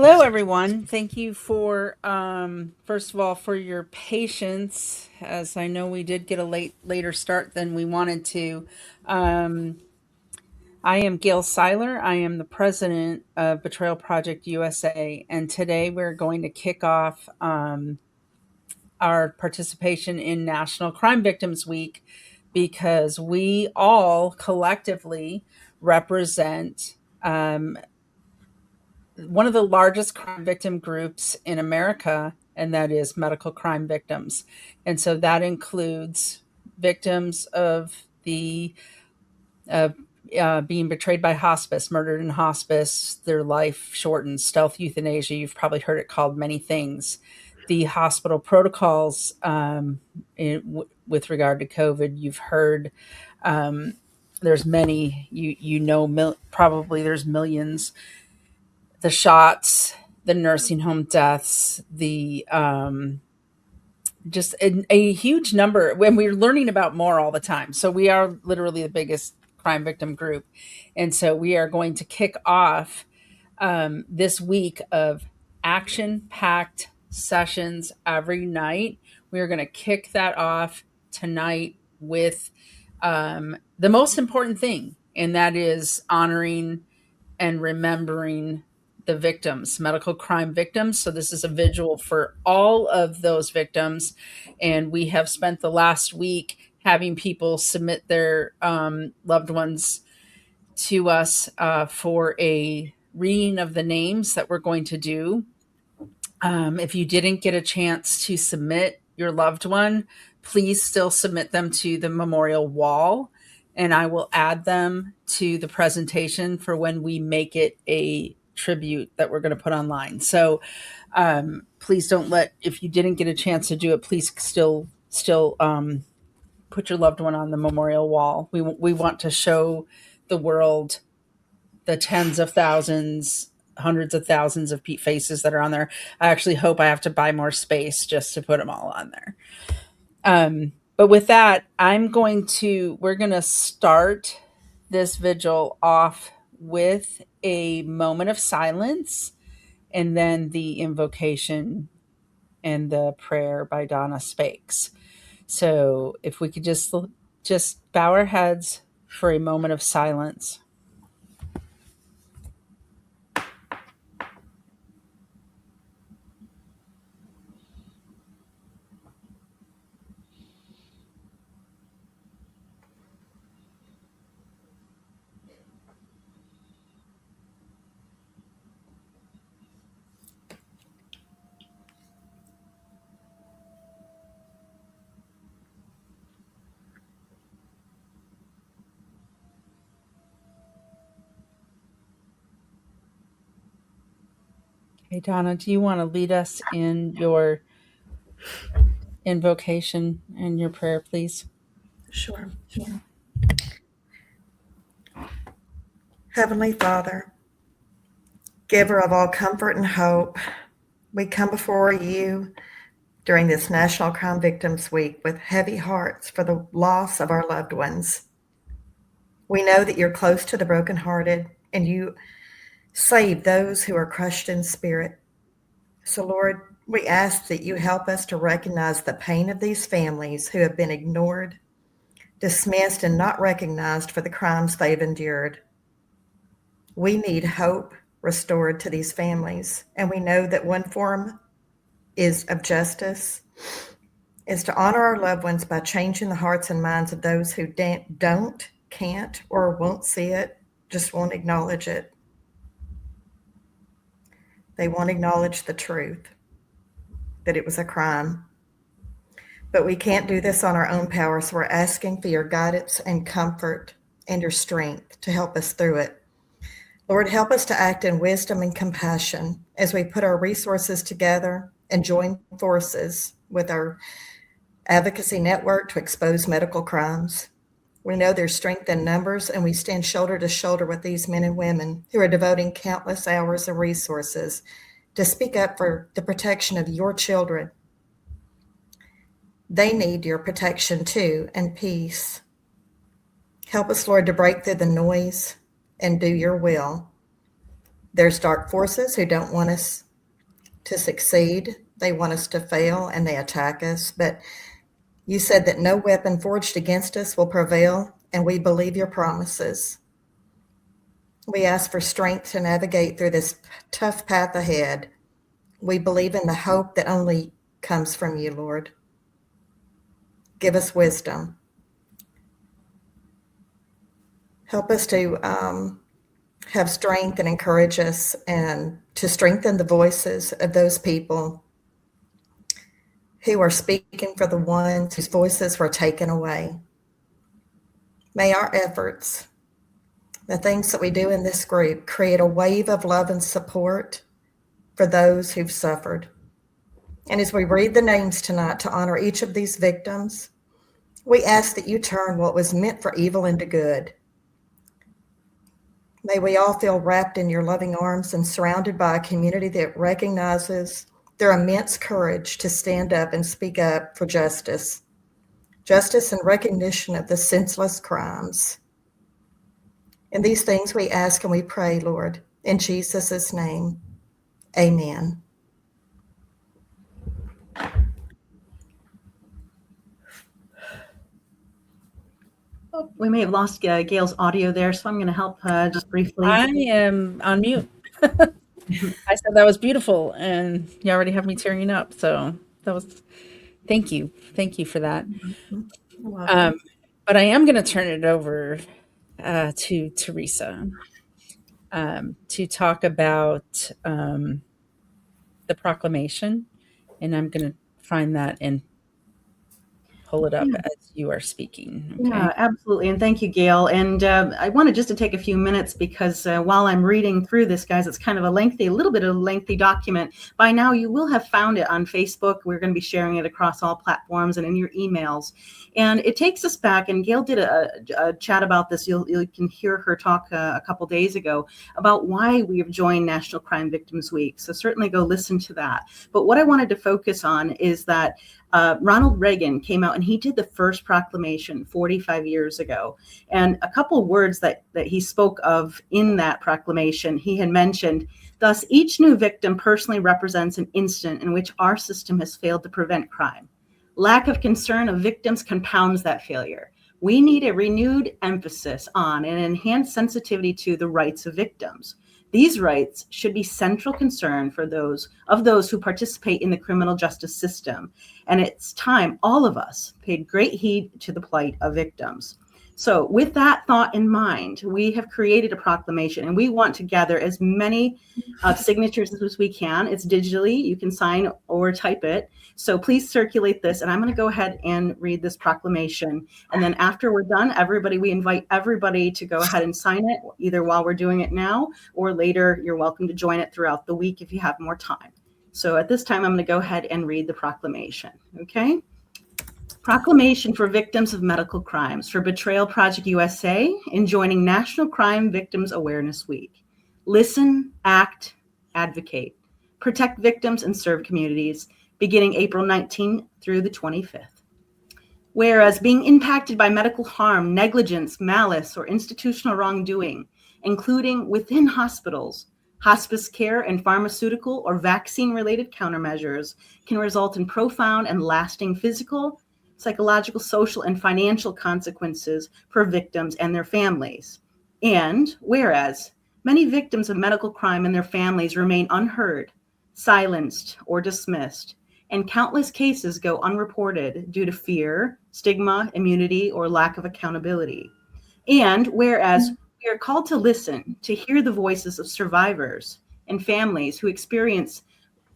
Hello, everyone. Thank you for, first of all, for your patience, as I know we did get a later start than we wanted to. Um, I am Gail Seiler. I am the president of Betrayal Project USA, and today we're going to kick off our participation in National Crime Victims Week because we all collectively represent one of the largest crime victim groups in America, and that is medical crime victims. And so that includes victims of the of being betrayed by hospice, murdered in hospice, their life shortened, stealth euthanasia. You've probably heard it called many things. The hospital protocols with regard to COVID, you've heard. Um, there's many. Probably there's millions. The shots, the nursing home deaths, the just a huge number. When we're learning about more all the time, so we are literally the biggest crime victim group, and so we are going to kick off this week of action-packed sessions every night. We are going to kick that off tonight with the most important thing, and that is honoring and remembering the victims, medical crime victims. So this is a vigil for all of those victims. And we have spent the last week having people submit their loved ones to us for a reading of the names that we're going to do. If you didn't get a chance to submit your loved one, please still submit them to the memorial wall, and I will add them to the presentation for when we make it a tribute that we're going to put online. So please don't if you didn't get a chance to do it, please still put your loved one on the memorial wall. We want to show the world the tens of thousands, hundreds of thousands of faces that are on there. I actually hope I have to buy more space just to put them all on there. But with that, we're going to start this vigil off with a moment of silence and then the invocation and the prayer by Donna Spakes. So if we could just bow our heads for a moment of silence. Hey, Donna, do you want to lead us in your invocation and your prayer, please? Sure. Heavenly Father, giver of all comfort and hope, we come before you during this National Crime Victims Week with heavy hearts for the loss of our loved ones. We know that you're close to the brokenhearted and you save those who are crushed in spirit. So, Lord, we ask that you help us to recognize the pain of these families who have been ignored, dismissed, and not recognized for the crimes they've endured. We need hope restored to these families, and we know that one form of justice is to honor our loved ones by changing the hearts and minds of those who don't, can't, or won't see it, just won't acknowledge it. They won't acknowledge the truth, that it was a crime. But we can't do this on our own power, so we're asking for your guidance and comfort and your strength to help us through it. Lord, help us to act in wisdom and compassion as we put our resources together and join forces with our advocacy network to expose medical crimes. We know there's strength in numbers, and we stand shoulder to shoulder with these men and women who are devoting countless hours and resources to speak up for the protection of your children. They need your protection too, and peace. Help us, Lord, to break through the noise and do your will. There's dark forces who don't want us to succeed. They want us to fail and they attack us. But you said that no weapon forged against us will prevail, and we believe your promises. We ask for strength to navigate through this tough path ahead. We believe in the hope that only comes from you, Lord. Give us wisdom. Help us to have strength and encourage us, and to strengthen the voices of those people who are speaking for the ones whose voices were taken away. May our efforts, the things that we do in this group, create a wave of love and support for those who've suffered. And as we read the names tonight to honor each of these victims, we ask that you turn what was meant for evil into good. May we all feel wrapped in your loving arms and surrounded by a community that recognizes their immense courage to stand up and speak up for justice and recognition of the senseless crimes. And these things we ask and we pray, Lord, in Jesus' name, amen. Oh, we may have lost Gail's audio there, so I'm going to help just briefly. I am on mute. I said that was beautiful, and you already have me tearing up. So that was, thank you for that. But I am going to turn it over to Teresa to talk about the proclamation, and I'm going to find that and pull it up as you are speaking. Okay? Yeah, absolutely. And thank you, Gail. And I wanted just to take a few minutes because while I'm reading through this, guys, it's kind of a little bit of a lengthy document. By now, you will have found it on Facebook. We're going to be sharing it across all platforms and in your emails. And it takes us back, and Gail did a chat about this. You can hear her talk a couple days ago about why we have joined National Crime Victims Week. So certainly go listen to that. But what I wanted to focus on is that Ronald Reagan came out and he did the first proclamation 45 years ago. And a couple of words that he spoke of in that proclamation, he had mentioned, thus each new victim personally represents an incident in which our system has failed to prevent crime. Lack of concern of victims compounds that failure. We need a renewed emphasis on and enhanced sensitivity to the rights of victims. These rights should be central concern for those who participate in the criminal justice system. And it's time all of us paid great heed to the plight of victims. So with that thought in mind, we have created a proclamation, and we want to gather as many signatures as we can. It's digitally, you can sign or type it. So please circulate this, and I'm going to go ahead and read this proclamation. And then after we're done, we invite everybody to go ahead and sign it, either while we're doing it now or later. You're welcome to join it throughout the week if you have more time. So at this time, I'm going to go ahead and read the proclamation, okay? Proclamation for Victims of Medical Crimes for Betrayal Project USA in joining National Crime Victims Awareness Week. Listen, act, advocate. Protect victims and serve communities, beginning April 19th through the 25th. Whereas being impacted by medical harm, negligence, malice, or institutional wrongdoing, including within hospitals, hospice care, and pharmaceutical or vaccine-related countermeasures, can result in profound and lasting physical, psychological, social, and financial consequences for victims and their families. And whereas many victims of medical crime and their families remain unheard, silenced, or dismissed, and countless cases go unreported due to fear, stigma, immunity, or lack of accountability. And whereas we are called to listen, to hear the voices of survivors and families who experience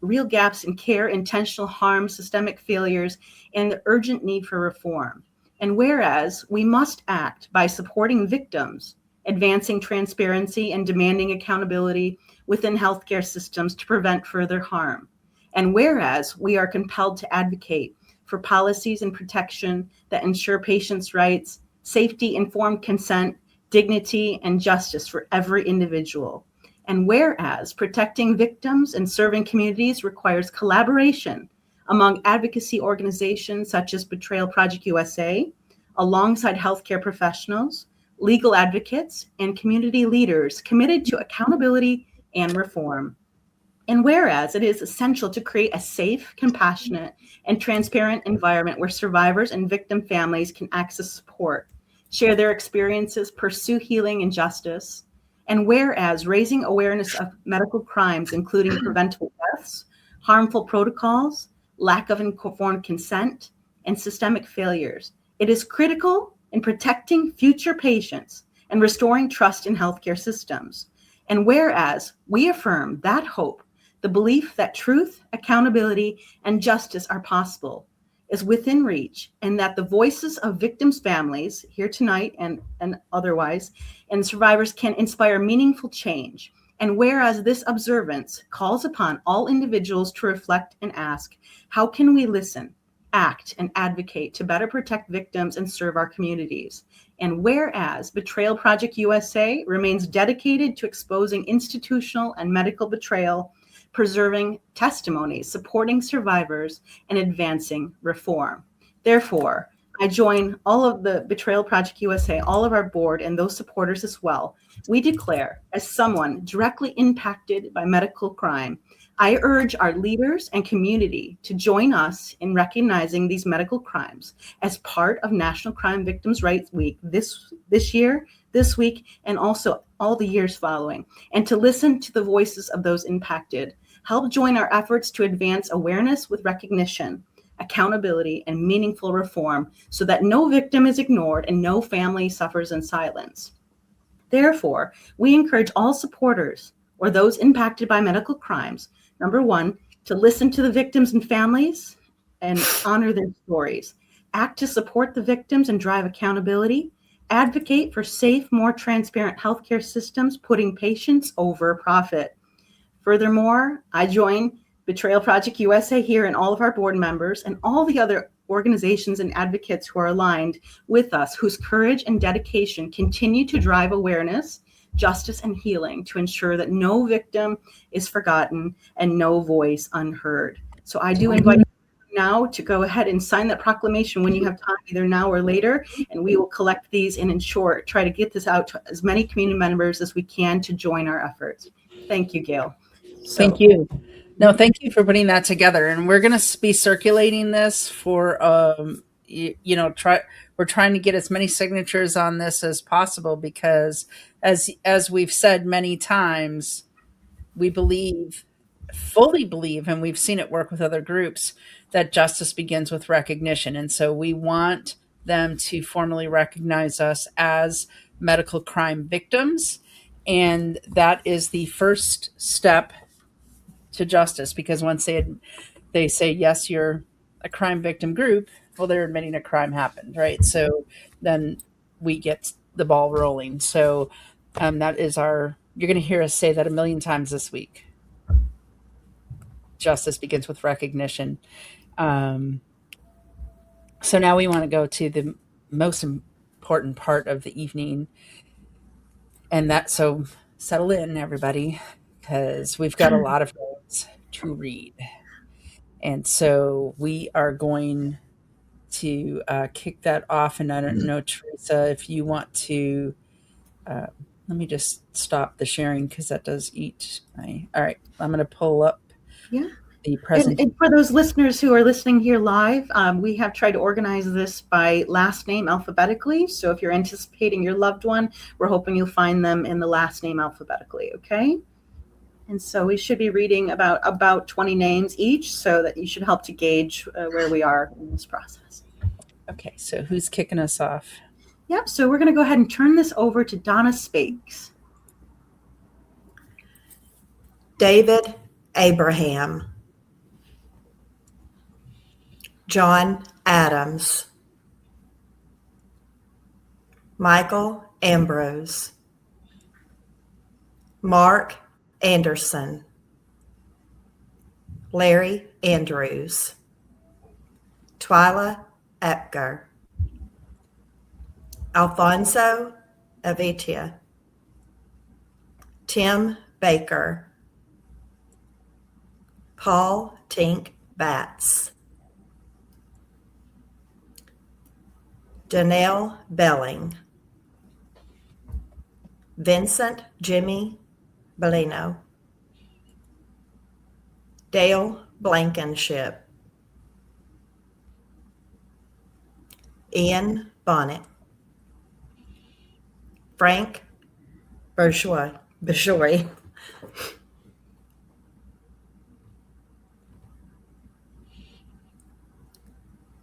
real gaps in care, intentional harm, systemic failures, and the urgent need for reform. And whereas we must act by supporting victims, advancing transparency, and demanding accountability within healthcare systems to prevent further harm. And whereas we are compelled to advocate for policies and protection that ensure patients' rights, safety, informed consent, dignity, and justice for every individual. And whereas protecting victims and serving communities requires collaboration among advocacy organizations such as Betrayal Project USA, alongside healthcare professionals, legal advocates, and community leaders committed to accountability, and reform. And whereas it is essential to create a safe, compassionate, and transparent environment where survivors and victim families can access support, share their experiences, pursue healing and justice. And whereas raising awareness of medical crimes, including preventable deaths, harmful protocols, lack of informed consent, and systemic failures, it is critical in protecting future patients and restoring trust in healthcare systems. And whereas we affirm that hope, the belief that truth, accountability, and justice are possible is within reach, and that the voices of victims' families here tonight and otherwise, and survivors can inspire meaningful change. And whereas this observance calls upon all individuals to reflect and ask, how can we listen, act, and advocate to better protect victims and serve our communities? And whereas Betrayal Project USA remains dedicated to exposing institutional and medical betrayal, preserving testimonies, supporting survivors, and advancing reform. Therefore, I join all of the Betrayal Project USA, all of our board, and those supporters as well. We declare, as someone directly impacted by medical crime, I urge our leaders and community to join us in recognizing these medical crimes as part of National Crime Victims' Rights Week this year, this week, and also all the years following, and to listen to the voices of those impacted. Help join our efforts to advance awareness with recognition, accountability, and meaningful reform so that no victim is ignored and no family suffers in silence. Therefore, we encourage all supporters or those impacted by medical crimes, number one, to listen to the victims and families and honor their stories, act to support the victims and drive accountability, advocate for safe, more transparent healthcare systems, putting patients over profit. Furthermore, I join Betrayal Project USA here and all of our board members and all the other organizations and advocates who are aligned with us, whose courage and dedication continue to drive awareness, justice, and healing to ensure that no victim is forgotten and no voice unheard. So I do invite you now to go ahead and sign that proclamation when you have time, either now or later, and we will collect these and ensure, try to get this out to as many community members as we can to join our efforts. Thank you, Gail. Thank you. No, thank you for putting that together. And we're going to be circulating this for, we're trying to get as many signatures on this as possible because as we've said many times, we fully believe, and we've seen it work with other groups, that justice begins with recognition. And so we want them to formally recognize us as medical crime victims. And that is the first step to justice, because once they say, yes, you're a crime victim group, well, they're admitting a crime happened, right? So then we get the ball rolling. So that is you're going to hear us say that a million times this week. Justice begins with recognition. So now we want to go to the most important part of the evening. And so settle in, everybody, because we've got a lot of notes to read. And so we are going to kick that off. And I don't know, Teresa, if you want to, let me just stop the sharing because that does eat all right, I'm going to pull up the presentation. And for those listeners who are listening here live, we have tried to organize this by last name alphabetically. So if you're anticipating your loved one, we're hoping you'll find them in the last name alphabetically, okay? And so we should be reading about 20 names each, so that you should help to gauge where we are in this process. Okay, so who's kicking us off? Yep, so we're going to go ahead and turn this over to Donna Spakes. David Abraham, John Adams, Michael Ambrose, Mark Anderson, Larry Andrews, Twyla Epker, Alfonso Avitia, Tim Baker, Paul Tink Batts, Danelle Belling, Vincent Jimmy Bellino, Dale Blankenship, Ian Bonnet, Frank Bishoy,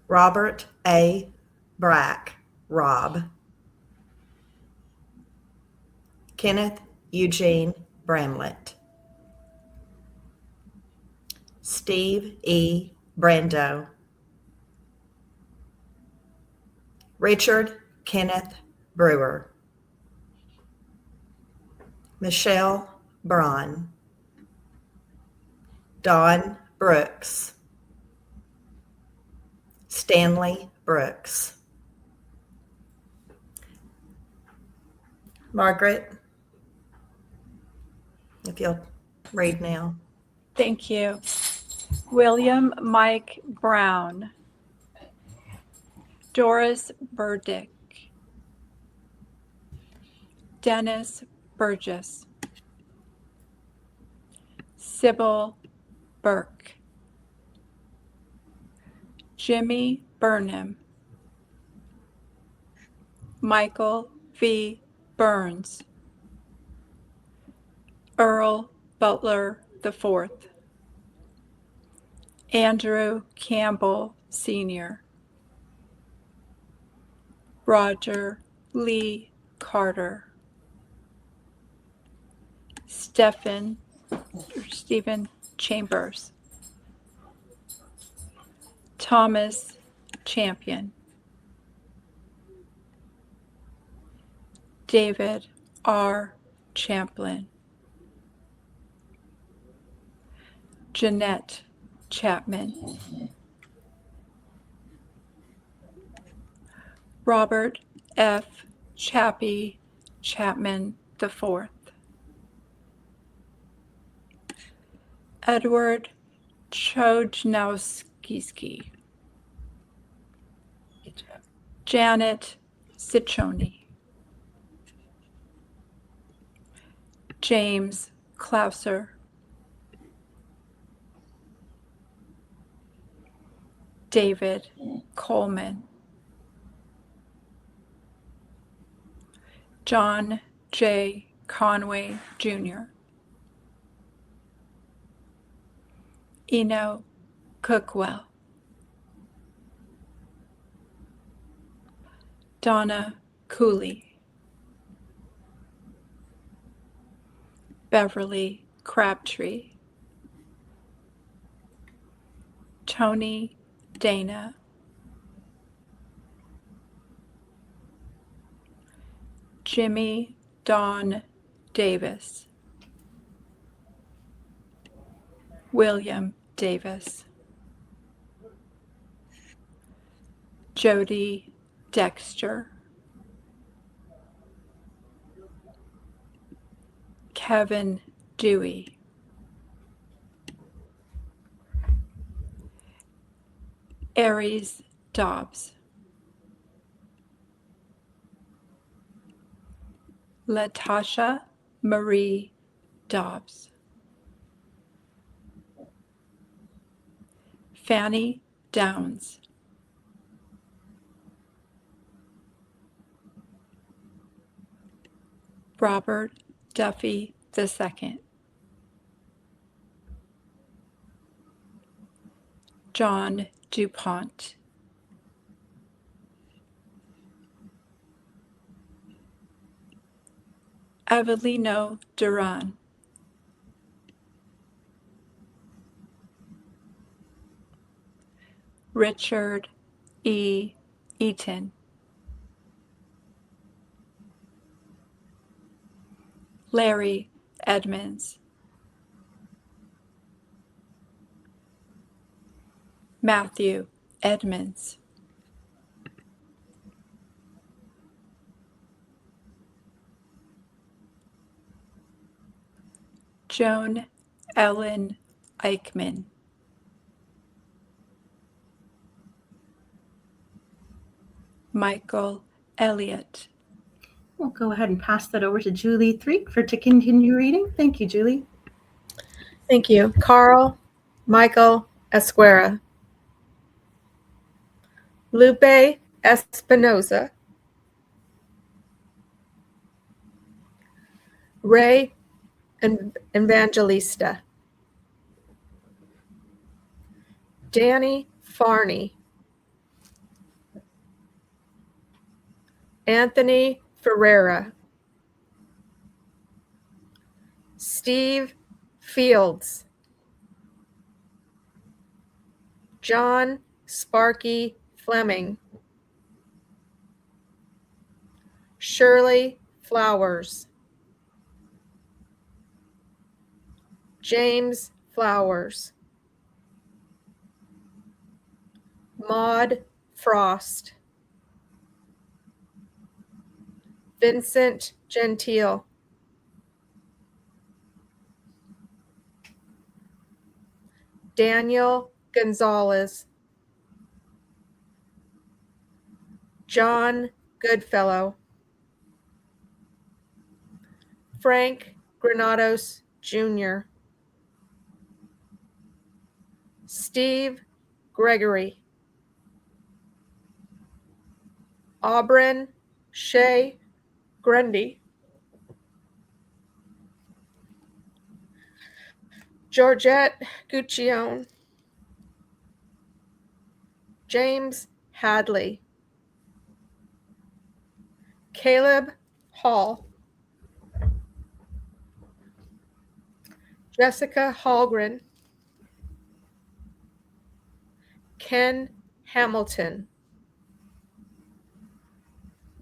Robert A. Brack, Rob, Kenneth Eugene Bramlett, Steve E. Brando, Richard Kenneth Brewer, Michelle Braun, Don Brooks, Stanley Brooks. Margaret, if you'll read now. Thank you. William Mike Brown, Doris Burdick, Dennis Burgess, Sybil Burke, Jimmy Burnham, Michael V. Burns, Earl Butler IV, Andrew Campbell Sr., Roger Lee Carter, Stephen Chambers, Thomas Champion, David R. Champlin, Jeanette Chapman, Robert F. Chappie Chapman IV, Edward Chodnowski, Janet Ciccione, James Clouser, David Coleman, John J. Conway Jr., Eno Cookwell, Donna Cooley, Beverly Crabtree, Tony Dana, Jimmy Don Davis, William Davis, Jody Dexter, Kevin Dewey, Aries Dobbs, Latasha Marie Dobbs, Fanny Downs, Robert Duffy II, John DuPont, Avelino Duran, Richard E. Eaton, Larry Edmonds, Matthew Edmonds, Joan Ellen Eichmann, Michael Elliott. We'll go ahead and pass that over to Julie Threek to continue reading. Thank you, Julie. Thank you. Carl Michael Esquera, Lupe Espinoza, Ray Evangelista, Danny Farney, Anthony Ferreira, Steve Fields, John Sparky Fleming, Shirley Flowers, James Flowers, Maud Frost, Vincent Gentile, Daniel Gonzalez, John Goodfellow, Frank Granados Jr., Steve Gregory, Aubryn Shea Grundy, Georgette Guccione, James Hadley, Caleb Hall, Jessica Hallgren, Ken Hamilton,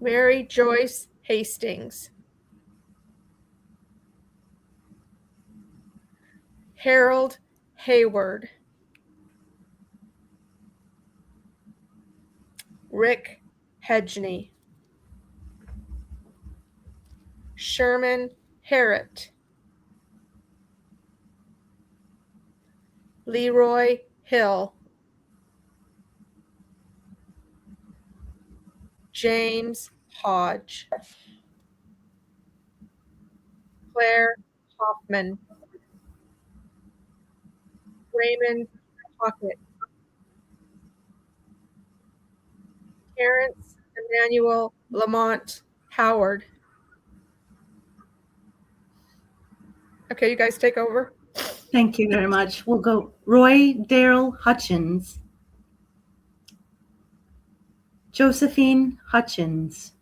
Mary Joyce Hastings, Harold Hayward, Rick Hedgney, Sherman Harrett, Leroy Hill, James Hodge, Claire Hoffman, Raymond Pocket, Terrence Emmanuel Lamont Howard. Okay, you guys take over. Thank you very much. We'll go Roy Darrell Hutchins, Josephine Hutchins,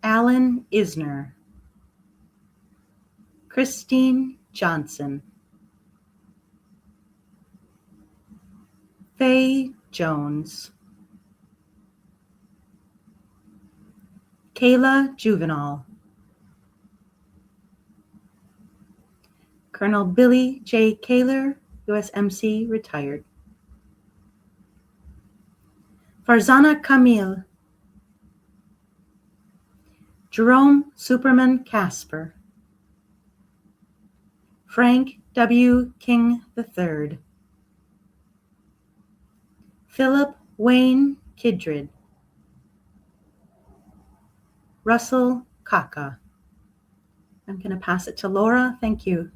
Alan Isner, Christine Johnson, Faye Jones, Kayla Juvenal, Colonel Billy J. Kaler, USMC, retired. Farzana Camille, Jerome Superman Casper, Frank W. King III, Philip Wayne Kidred, Russell Kaka. I'm going to pass it to Laura. Thank you.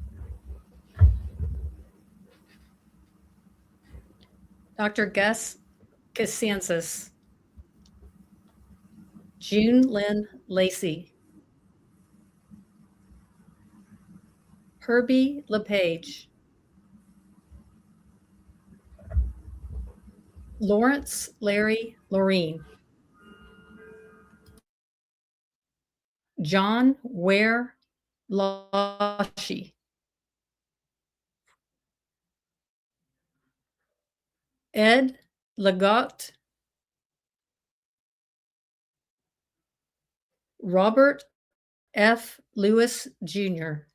Dr. Gus Casensis, June Lynn Lacey, Herbie LePage, Lawrence Larry Loreen, John Ware Lashi, Ed Legault, Robert F. Lewis Jr.,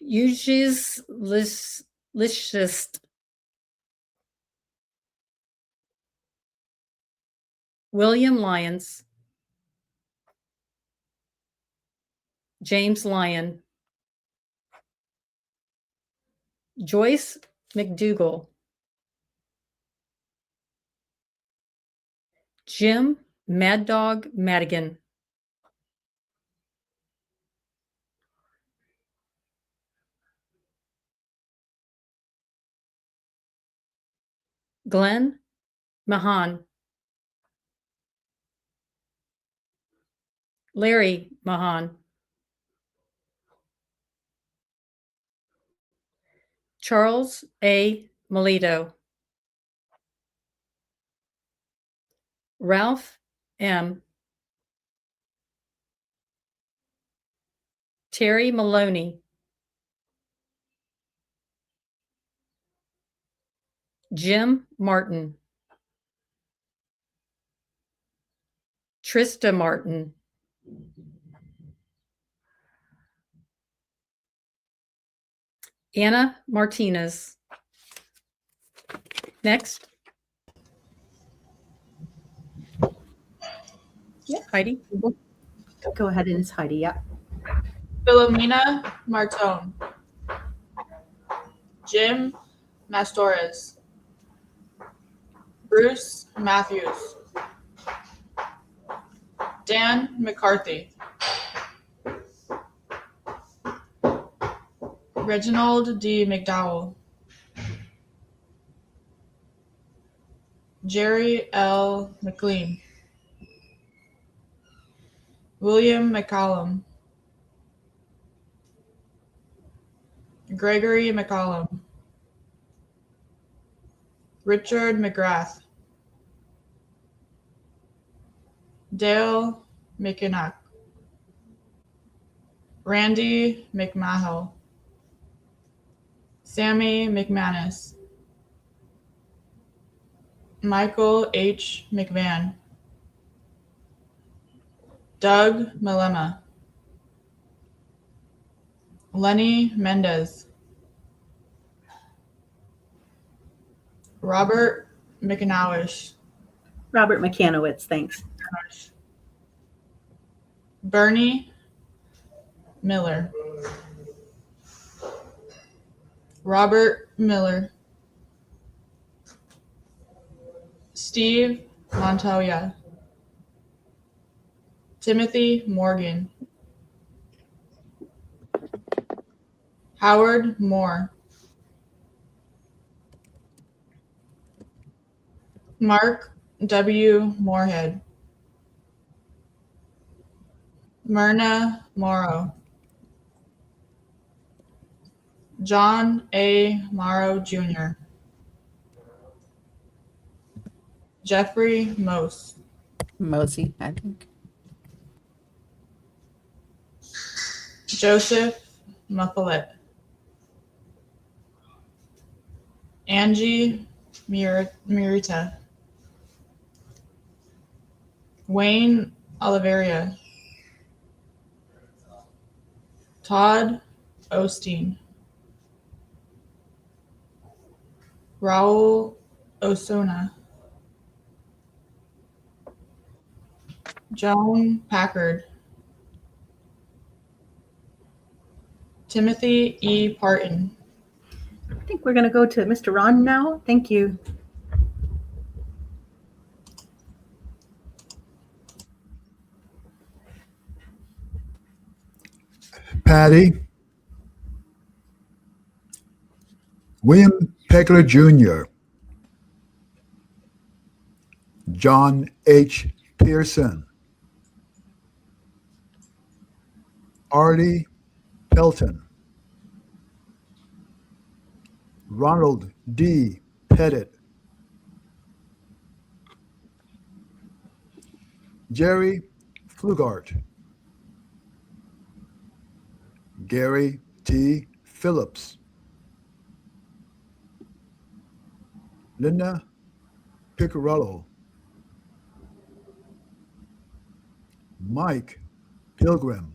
Eugis Lischist, William Lyons, James Lyon, Joyce McDougall, Jim Mad Dog Madigan, Glenn Mahan, Larry Mahan, Charles A. Melito, Ralph M. Terry Maloney, Jim Martin, Trista Martin, Anna Martinez. Next. Yeah, Heidi. Go ahead, and it's Heidi. Yeah. Philomena Martone, Jim Mastores, Bruce Matthews, Dan McCarthy, Reginald D. McDowell, Jerry L. McLean, William McCallum, Gregory McCallum, Richard McGrath, Dale McKinnock, Randy McMahon, Sammy McManus, Michael H. McVan, Doug Malema, Lenny Mendez, Robert McAnawish, Robert McCanowitz, thanks. Bernie Miller, Robert Miller, Steve Montoya, Timothy Morgan, Howard Moore, Mark W. Moorhead, Myrna Morrow, John A. Morrow Jr., Jeffrey Mose, Mosey, I think. Joseph Mufflet, Angie Murita, Wayne Oliveria, Todd Osteen, Raul Osuna, Joan Packard, Timothy E. Parton, I think we're going to go to Mr. Ron now. Thank you. Patty, William Pegler Jr., John H. Pearson, Artie Pelton, Ronald D. Pettit, Jerry Flugart, Gary T. Phillips, Linda Piccarello, Mike Pilgrim,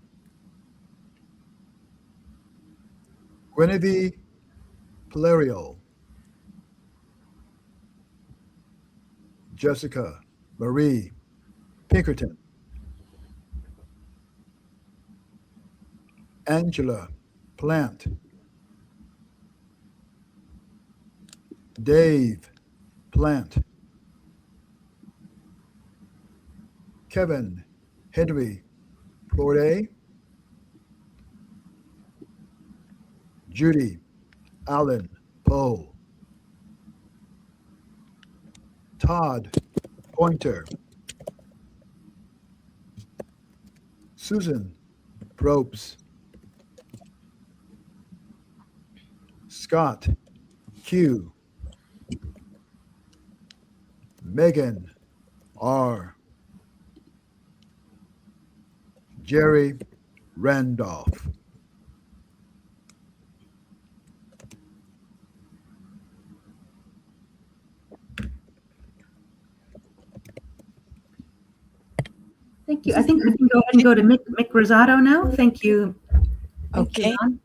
Guinevere Palerio, Jessica Marie Pinkerton, Angela Plant, Dave Plant, Kevin Henry Plorde, Judy Allen Poe, Todd Pointer, Susan Probst, Scott Q, Megan R, Jerry Randolph. Thank you. I think we can go ahead and go to Mick Rosato now. Thank you. Thank you, Okay. Don.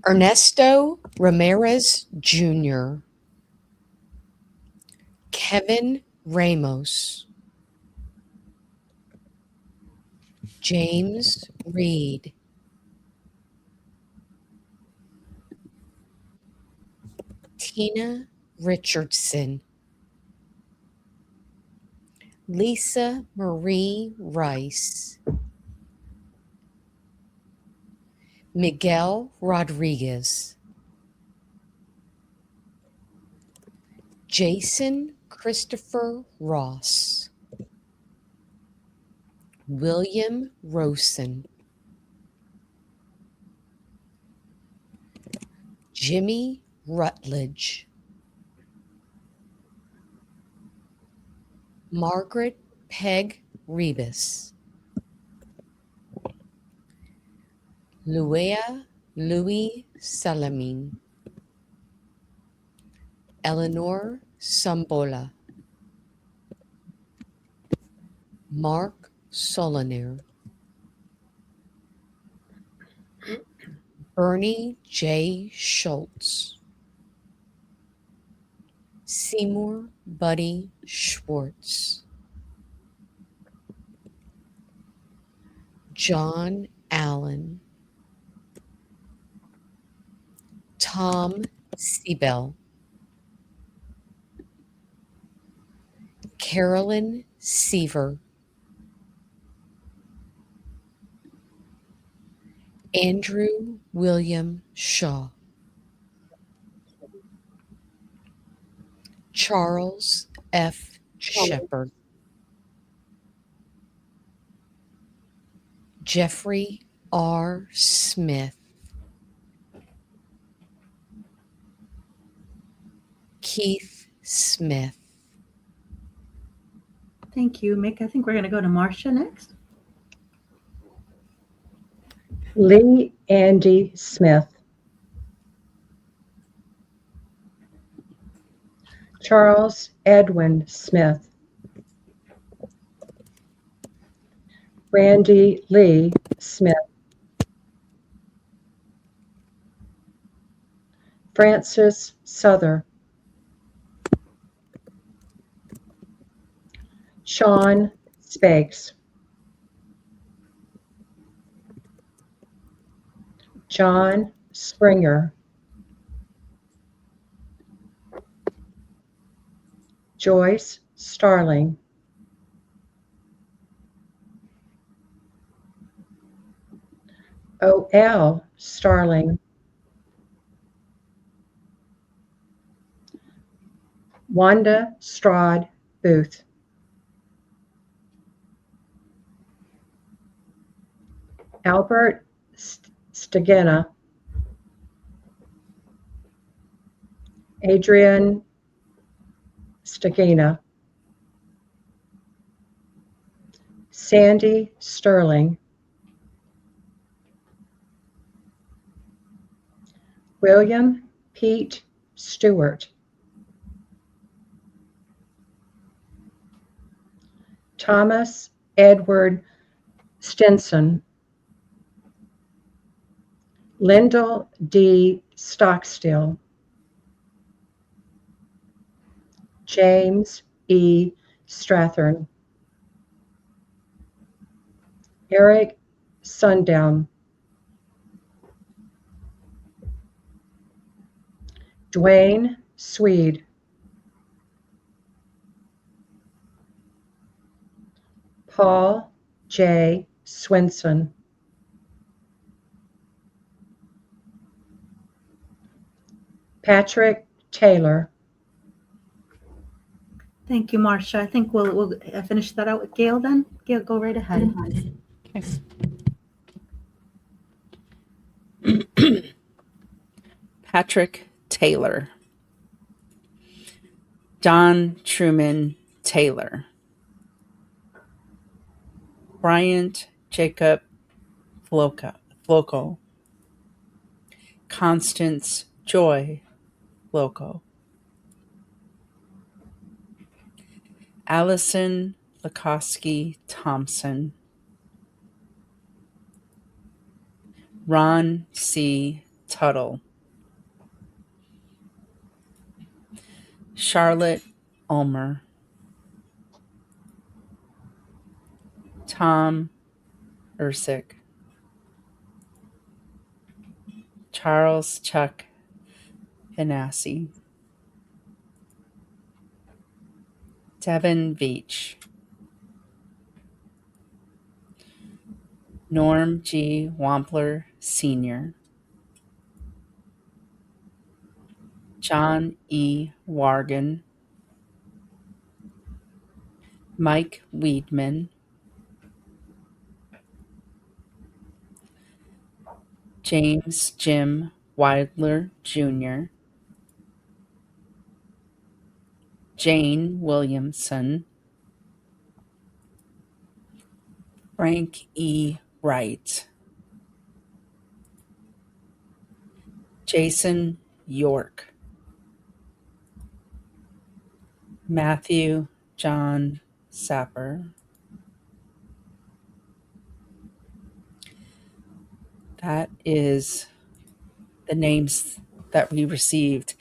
Ernesto Ramirez Jr., Kevin Ramos, James Reed, Tina Richardson, Lisa Marie Rice, Miguel Rodriguez, Jason Christopher Ross, William Rosen, Jimmy Rutledge, Margaret Peg Rebus, Luea Louis Salamin, Eleanor Sambola, Mark Solonier, Bernie J. Schultz, Seymour Buddy Schwartz, John Allen, Tom Siebel, Carolyn Seaver, Andrew William Shaw, Charles F. Shepard, Jeffrey R. Smith, Keith Smith. Thank you, Mick. I think we're going to go to Marcia next. Lee Andy Smith, Charles Edwin Smith, Randy Lee Smith, Francis Souther, Sean Spags, John Springer, Joyce Starling, O.L. Starling, Wanda Strad Booth, Albert Stegena, Adrian Stegena, Sandy Sterling, William Pete Stewart, Thomas Edward Stinson, Lyndall D. Stockstill, James E. Strathern, Eric Sundown, Dwayne Swede, Paul J. Swinson, Patrick Taylor, Thank you, Marcia. I think we'll finish that out with Gail then. Gail, go right ahead. Patrick Taylor. Don Truman Taylor. Bryant Jacob Floco. Constance Joy Floco. Allison Lakoski Thompson. Ron C. Tuttle. Charlotte Ulmer. Tom Ursick. Charles Chuck Vinassi. Devin Veach. Norm G. Wampler Sr. John E. Wargan. Mike Weedman. James Jim Weidler Jr. Jane Williamson. Frank E. Wright. Jason York. Matthew John Sapper. That is the names that we received.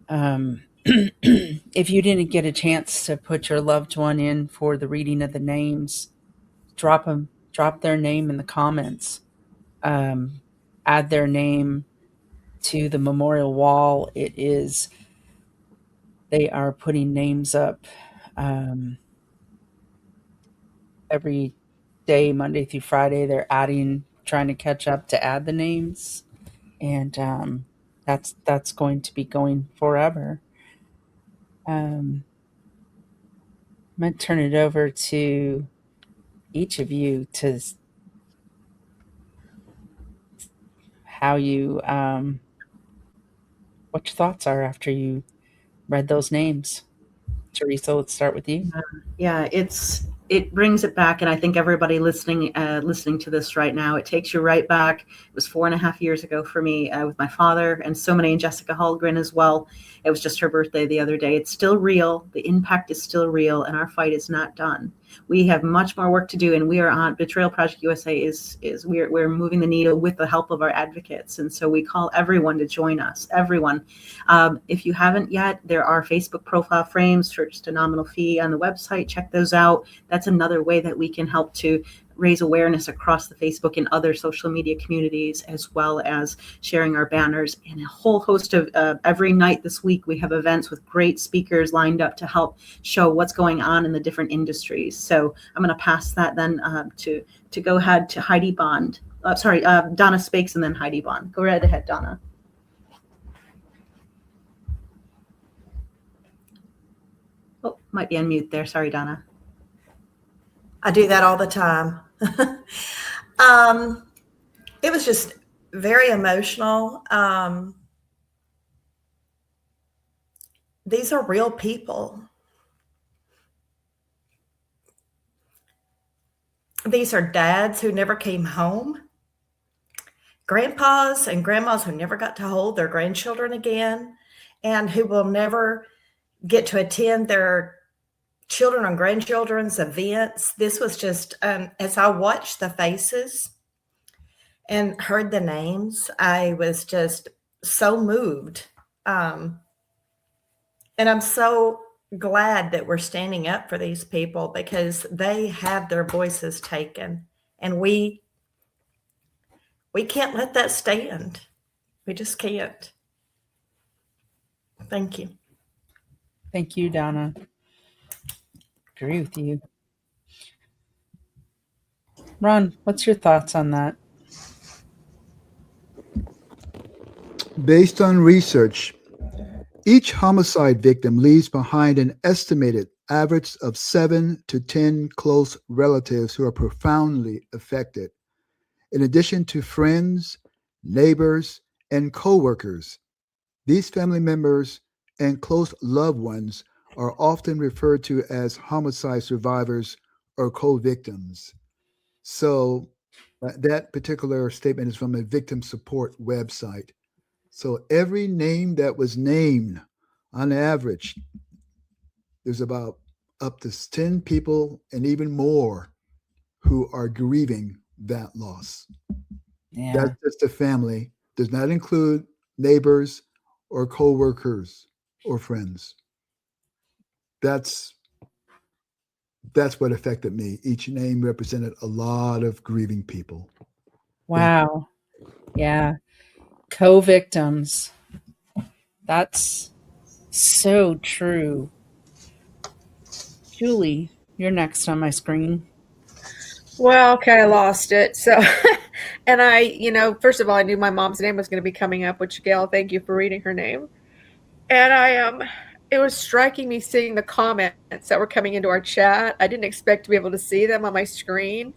If you didn't get a chance to put your loved one in for the reading of the names, drop their name in the comments. Add their name to the memorial wall. They are putting names up every day, Monday through Friday. They're trying to catch up to add the names, and that's going to be going forever. I'm going to turn it over to each of you to how you what your thoughts are after you read those names. Teresa, let's start with you. Yeah, it brings it back, and I think everybody listening to this right now, it takes you right back. It was 4.5 years ago for me with my father, and so many, and Jessica Hallgren as well. It was just her birthday the other day. It's still real. The impact is still real, and our fight is not done. We have much more work to do, and we are on Betrayal Project USA we're moving the needle with the help of our advocates, and so we call everyone to join us. Everyone, if you haven't yet, there are Facebook profile frames for just a nominal fee on the website. Check those out. That's another way that we can help to raise awareness across the Facebook and other social media communities, as well as sharing our banners, and a whole host of every night this week we have events with great speakers lined up to help show what's going on in the different industries. So I'm going to pass that then to go ahead to Heidi Bond. Donna Spakes and then Heidi Bond. Go right ahead, Donna. Oh, might be on mute there. Sorry, Donna. I do that all the time. It was just very emotional. These are real people. These are dads who never came home, grandpas and grandmas who never got to hold their grandchildren again, and who will never get to attend their children and grandchildren's events. This was just, as I watched the faces and heard the names, I was just so moved. And I'm so glad that we're standing up for these people, because they have their voices taken, and we can't let that stand. We just can't. Thank you. Thank you, Donna. Agree with you. Ron, what's your thoughts on that? Based on research, Each homicide victim leaves behind an estimated average of 7 to 10 close relatives who are profoundly affected, in addition to friends, neighbors, and coworkers. These family members and close loved ones are often referred to as homicide survivors or co-victims. So that particular statement is from a victim support website. So every name that was named, on average, there's about up to 10 people and even more who are grieving that loss. Yeah. That's just a family, does not include neighbors or co-workers or friends. That's what affected me. Each name represented a lot of grieving people. Wow. Yeah. Co-victims. That's so true. Julie, you're next on my screen. Well, okay, I lost it. So, and first of all, I knew my mom's name was going to be coming up, which Gail, thank you for reading her name. And it was striking me seeing the comments that were coming into our chat. I didn't expect to be able to see them on my screen.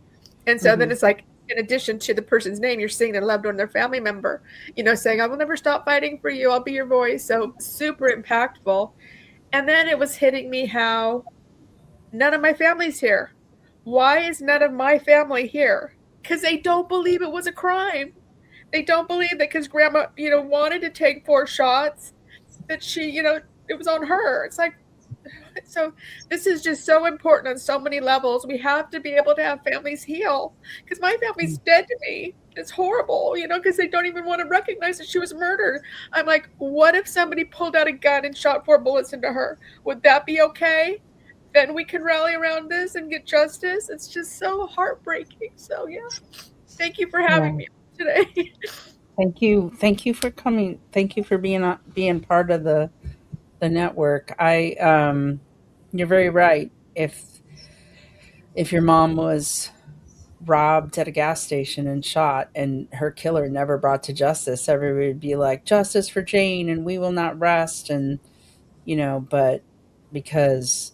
And so then it's like, in addition to the person's name, you're seeing their loved one, their family member, saying, I will never stop fighting for you. I'll be your voice. So super impactful. And then it was hitting me how none of my family's here. Why is none of my family here? Because they don't believe it was a crime. They don't believe that because grandma, wanted to take 4 shots, that she, it was on her. It's like, so this is just so important on so many levels. We have to be able to have families heal, because my family's dead to me. It's horrible, because they don't even want to recognize that she was murdered. I'm like, what if somebody pulled out a gun and shot 4 bullets into her? Would that be okay? Then we can rally around this and get justice. It's just so heartbreaking. So yeah, thank you for having me today. Thank you for coming. Thank you for being part of the network. You're very right. If your mom was robbed at a gas station and shot and her killer never brought to justice, everybody would be like, justice for Jane and we will not rest. And but because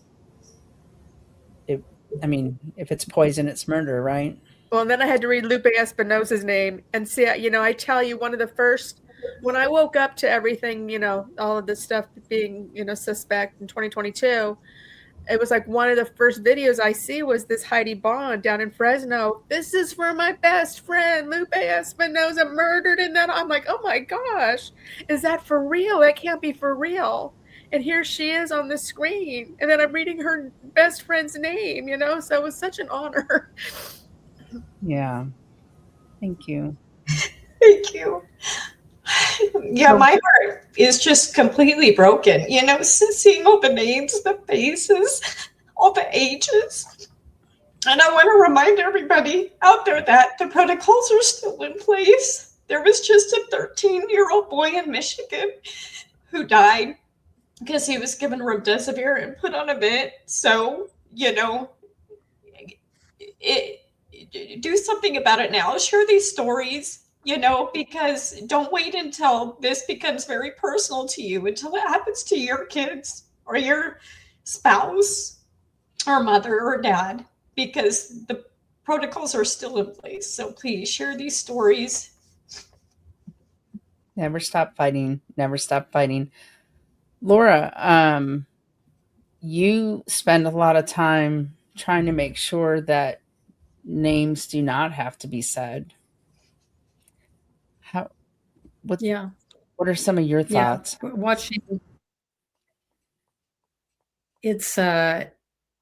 if it's poison, it's murder, right? Well, and then I had to read Lupe Espinosa's name and see, I tell you, one of the first, when I woke up to everything, all of this stuff being, suspect in 2022, it was like one of the first videos I see was this Heidi Bond down in Fresno. This is for my best friend, Lupe Espinosa, murdered in that. I'm like, oh my gosh, is that for real? That can't be for real. And here she is on the screen. And then I'm reading her best friend's name, so it was such an honor. Yeah. Thank you. Thank you. Yeah, my heart is just completely broken, seeing all the names, the faces, all the ages. And I want to remind everybody out there that the protocols are still in place. There was just a 13-year-old boy in Michigan who died because he was given remdesivir and put on a vent. So, do something about it now. Share these stories, because don't wait until this becomes very personal to you, until it happens to your kids or your spouse or mother or dad, because the protocols are still in place. So please share these stories. Never stop fighting. Never stop fighting. Laura, you spend a lot of time trying to make sure that names do not have to be said. What are some of your thoughts? Yeah, watching, it's a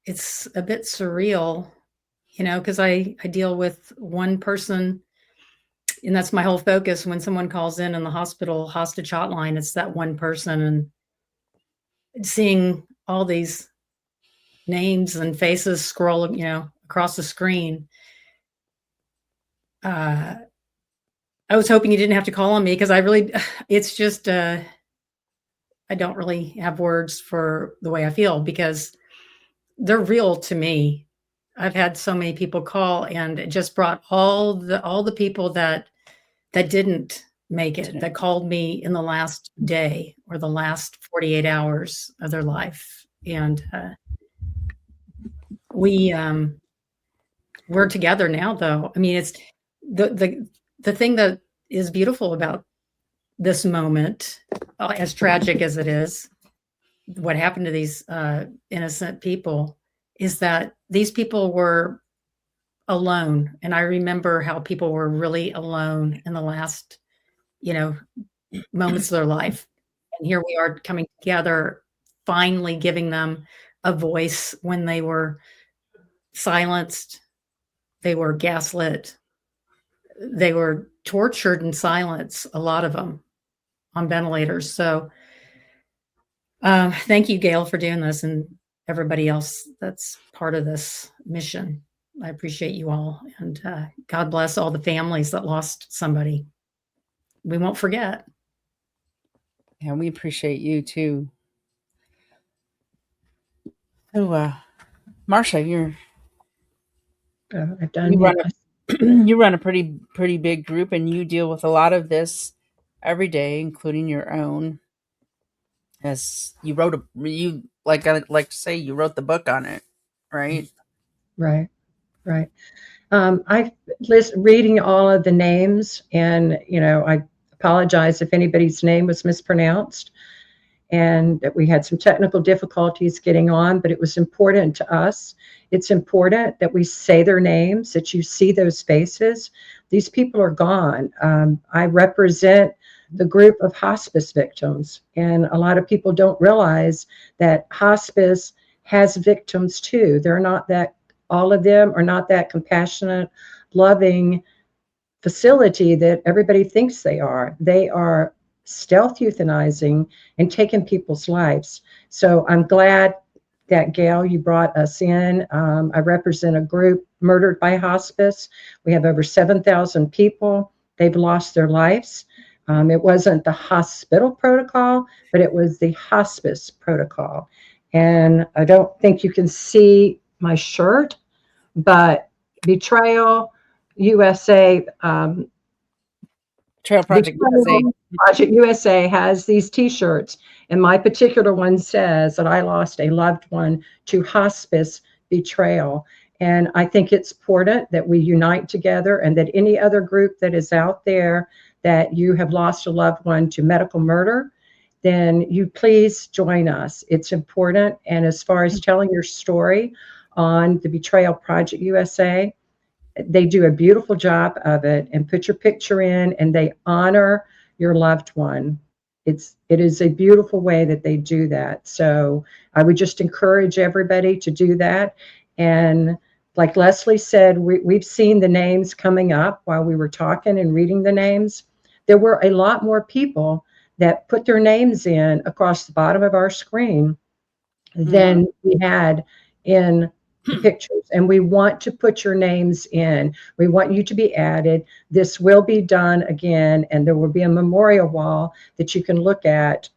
bit surreal, because I deal with one person, and that's my whole focus. When someone calls in the hospital hostage hotline, it's that one person, and seeing all these names and faces scroll, across the screen. I was hoping you didn't have to call on me, because it's just, I don't really have words for the way I feel, because they're real to me. I've had so many people call, and it just brought all the people that didn't make it, that called me in the last day or the last 48 hours of their life. And we're together now, though. I mean, it's the thing that is beautiful about this moment, as tragic as it is, what happened to these innocent people, is that these people were alone. And I remember how people were really alone in the last, moments of their life. And here we are coming together, finally giving them a voice when they were silenced, they were gaslit, they were tortured in silence, a lot of them on ventilators. So thank you, Gail, for doing this, and everybody else that's part of this mission. I appreciate you all, and God bless all the families that lost somebody. We won't forget. Yeah, we appreciate you too. So, Marsha, I've done you run a pretty big group, and you deal with a lot of this every day, including your own. As you I like to say, you wrote the book on it, right? Right. I reading all of the names, and I apologize if anybody's name was mispronounced, and that we had some technical difficulties getting on, but it was important to us. It's important that we say their names, that you see those faces. These people are gone. I represent the group of hospice victims, and a lot of people don't realize that hospice has victims too. They're not that, all of them are not that compassionate, loving facility that everybody thinks they are. They are stealth euthanizing and taking people's lives. So I'm glad that, Gail, you brought us in. I represent a group, Murdered by Hospice. We have over 7,000 people. They've lost their lives. It wasn't the hospital protocol, but it was the hospice protocol. And I don't think you can see my shirt, but Betrayal USA, Trail Project USA. Project USA has these T-shirts, and my particular one says that I lost a loved one to hospice betrayal. And I think it's important that we unite together, and that any other group that is out there that you have lost a loved one to medical murder, then you please join us. It's important. And as far as telling your story on the Betrayal Project USA, they do a beautiful job of it, and put your picture in, and they honor your loved one. It is a beautiful way that they do that. So I would just encourage everybody to do that. And like Leslie said, we've seen the names coming up while we were talking and reading the names. There were a lot more people that put their names in across the bottom of our screen than we had in the pictures. And we want to put your names in. We want you to be added. This will be done again, and there will be a memorial wall that you can look at.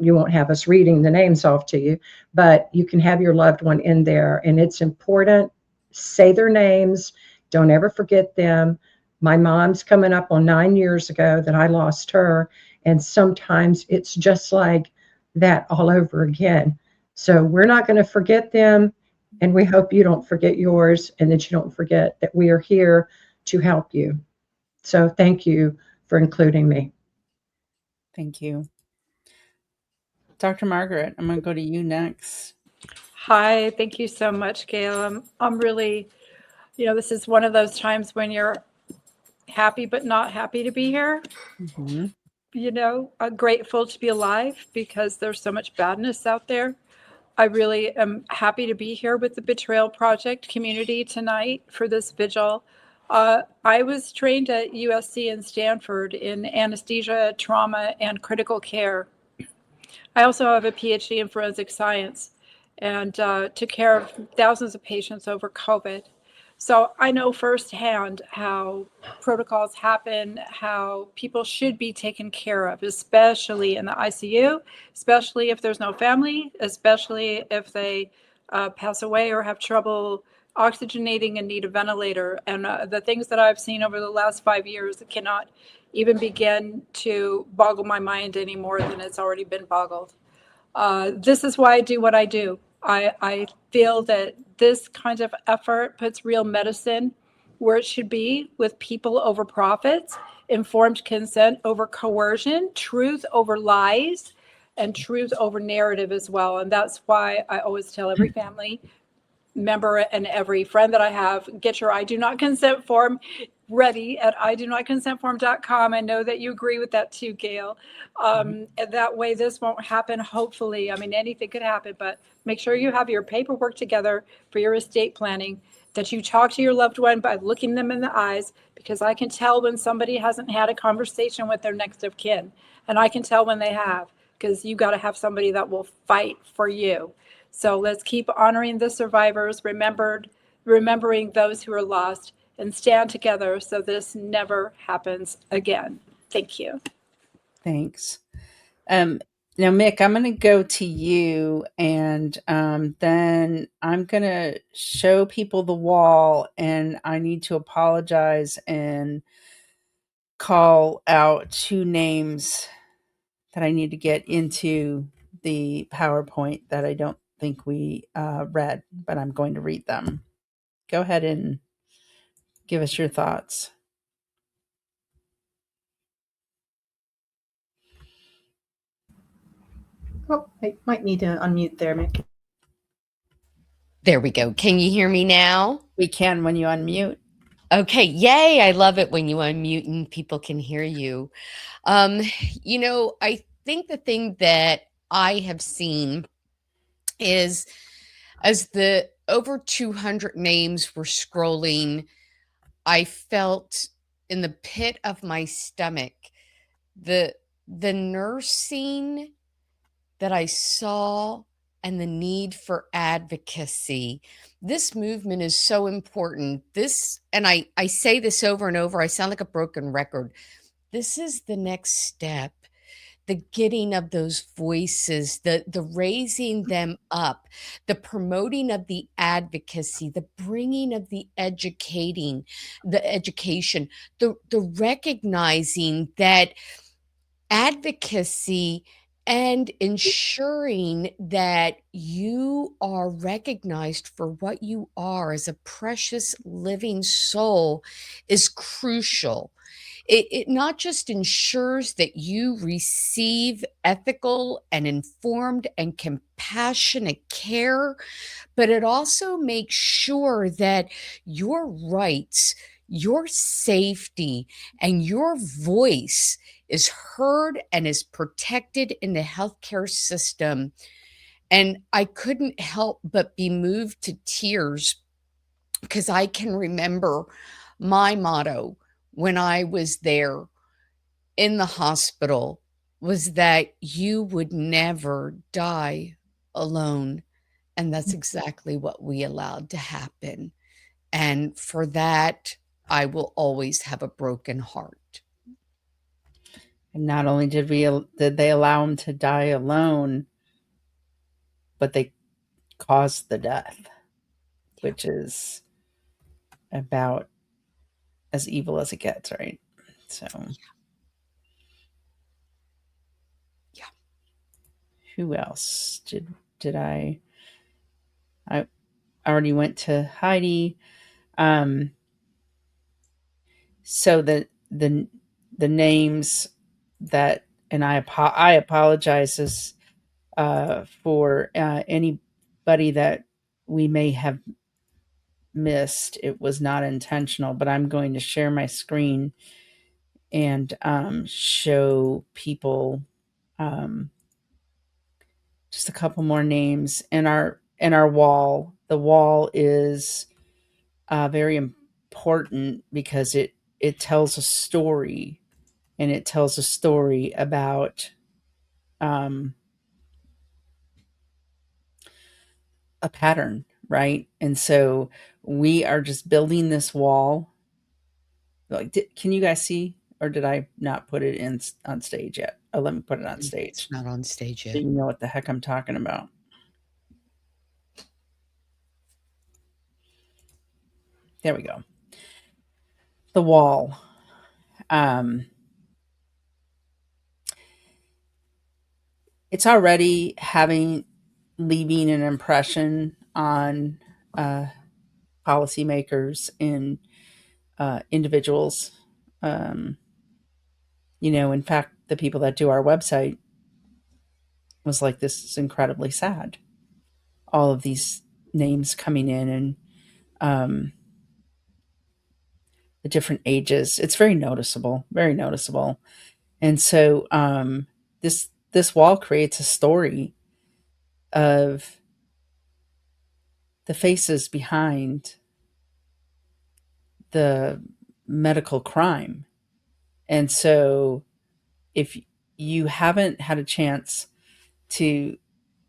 You won't have us reading the names off to you, but you can have your loved one in there. And it's important. Say their names. Don't ever forget them. My mom's coming up on 9 years ago that I lost her. And sometimes it's just like that all over again. So we're not going to forget them. And we hope you don't forget yours, and that you don't forget that we are here to help you. So thank you for including me. Thank you. Dr. Margaret, I'm going to go to you next. Hi, thank you so much, Gail. I'm really, this is one of those times when you're happy but not happy to be here. Mm-hmm. Grateful to be alive because there's so much badness out there. I really am happy to be here with the Betrayal Project community tonight for this vigil. I was trained at USC and Stanford in anesthesia, trauma, and critical care. I also have a PhD in forensic science and took care of thousands of patients over COVID. So I know firsthand how protocols happen, how people should be taken care of, especially in the ICU, especially if there's no family, especially if they pass away or have trouble oxygenating and need a ventilator. And the things that I've seen over the last 5 years cannot even begin to boggle my mind any more than it's already been boggled. This is why I do what I do. I feel that this kind of effort puts real medicine where it should be, with people over profits, informed consent over coercion, truth over lies, and truth over narrative as well. And that's why I always tell every family member and every friend that I have, get your I do not consent form ready at idonotconsentform.com. I know that you agree with that too, Gail. And that way this won't happen, hopefully. I mean, anything could happen, but make sure you have your paperwork together for your estate planning, that you talk to your loved one by looking them in the eyes, because I can tell when somebody hasn't had a conversation with their next of kin. And I can tell when they have, because you got to have somebody that will fight for you. So let's keep honoring the survivors, remembering those who are lost, and stand together so this never happens again. Thank you. Thanks. Now, Mick, I'm going to go to you, and then I'm going to show people the wall, and I need to apologize and call out 2 names that I need to get into the PowerPoint that I don't think we read, but I'm going to read them. Go ahead and give us your thoughts. Oh, I might need to unmute there, Mick. There we go. Can you hear me now? We can when you unmute. Okay, yay. I love it when you unmute and people can hear you. I think the thing that I have seen is, as the over 200 names were scrolling, I felt in the pit of my stomach the nursing that I saw and the need for advocacy. This movement is so important. And I say this over and over, I sound like a broken record. This is the next step. The getting of those voices, the raising them up, the promoting of the advocacy, the bringing of the education, the recognizing that advocacy and ensuring that you are recognized for what you are as a precious living soul is crucial. It not just ensures that you receive ethical and informed and compassionate care, but it also makes sure that your rights, your safety, and your voice is heard and is protected in the healthcare system. And I couldn't help but be moved to tears, because I can remember my motto when I was there in the hospital was that you would never die alone. And that's exactly what we allowed to happen. And for that, I will always have a broken heart. And not only did they allow him to die alone, but they caused the death, which is about as evil as it gets, right? So, yeah. Who else did I already went to Heidi. So the names that, and I apologize for anybody that we may have missed. It was not intentional, but I'm going to share my screen and show people just a couple more names in our wall. The wall is very important because it tells a story, and it tells a story about a pattern, right? And so we are just building this wall. Like, can you guys see, or did I not put it in on stage yet? Oh, let me put it on stage. It's not on stage yet. So you know what the heck I'm talking about. There we go. The wall. Um, it's already leaving an impression on policymakers and individuals. Um, in fact, the people that do our website was like, this is incredibly sad. All of these names coming in and the different ages. It's very noticeable, very noticeable. And so this wall creates a story of the faces behind the medical crime. And so if you haven't had a chance to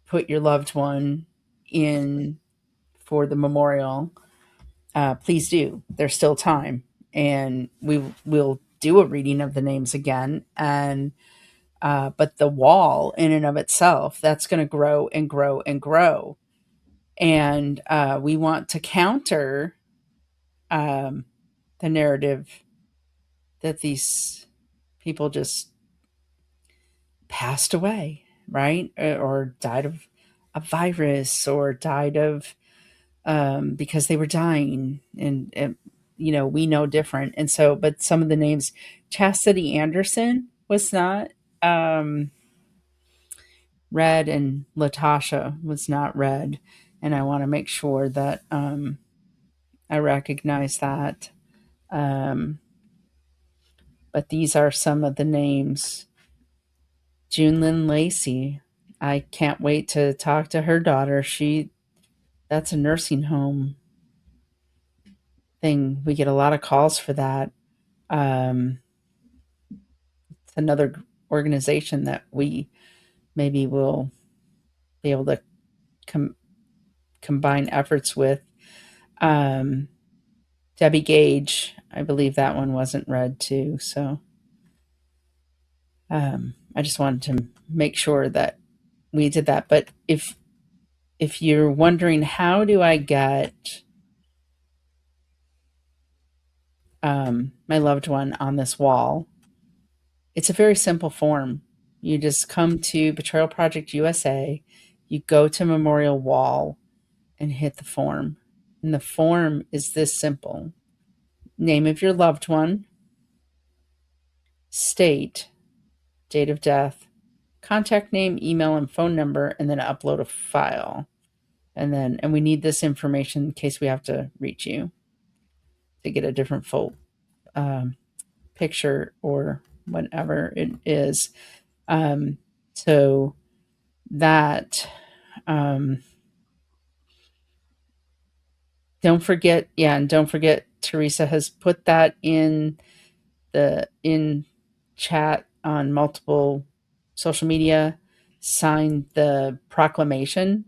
put your loved one in for the memorial, please do. There's still time. And we will do a reading of the names again. And but the wall in and of itself, that's going to grow and grow and grow. And we want to counter the narrative that these people just passed away, right? Or died of a virus, or died of because they were dying. And we know different. And so, but some of the names, Chastity Anderson was not read, and Latasha was not read. And I want to make sure that I recognize that. But these are some of the names. June Lynn Lacey. I can't wait to talk to her daughter. That's a nursing home thing. We get a lot of calls for that. It's another organization that we maybe will be able to combine efforts with. Debbie Gage, I believe that one wasn't read too. So I just wanted to make sure that we did that. But if you're wondering, how do I get my loved one on this wall, it's a very simple form. You just come to Betrayal Project USA, you go to Memorial Wall and hit the form. And the form is this simple: name of your loved one, state, date of death, contact name, email, and phone number, and then upload a file. And we need this information in case we have to reach you to get a different full picture or whatever it is. So that, don't forget, and don't forget, Teresa has put that in chat on multiple social media. Sign the proclamation.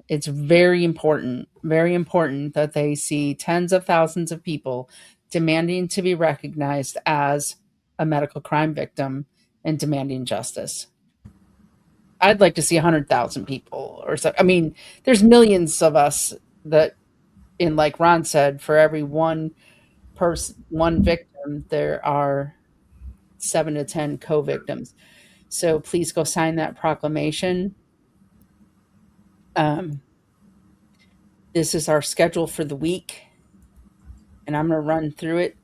It's very important that they see tens of thousands of people demanding to be recognized as a medical crime victim and demanding justice. I'd like to see 100,000 people or so. I mean, there's millions of us that, in, like Ron said, for every one victim, there are 7 to 10 co-victims. So please go sign that proclamation. This is our schedule for the week, and I'm going to run through it